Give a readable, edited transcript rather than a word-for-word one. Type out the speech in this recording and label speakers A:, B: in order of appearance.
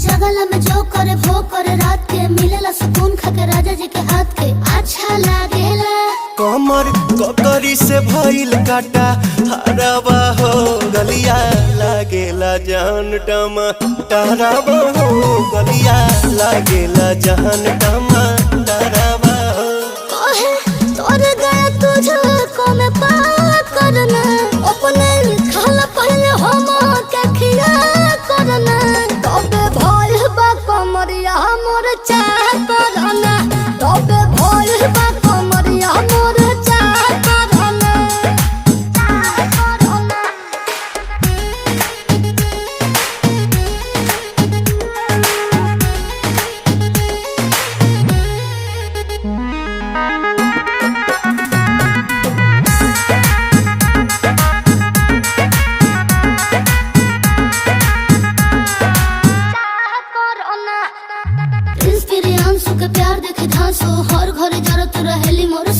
A: जगला में जो करे वो करे रात के मिलेला सुकून खाके राजा जी के हाथ के अच्छा लागेला।
B: कमर ककरी से भइल काटा हराबा हो गलिया लागेला जान टमा डराबा हो गलिया लागेला जान टमा डराबा हो।
A: कहे तोर गया तुझको मैं पार करना अपने खाला पहले हम के खिया करना तबे भइल बा कमरिया मोर चाह करना तबे भइल बा कमरिया मोर चाह करना चाह करना। प्रिंस प्रियांशु के प्यार देखे धांसो हर घरे जरूरत रहेली मोर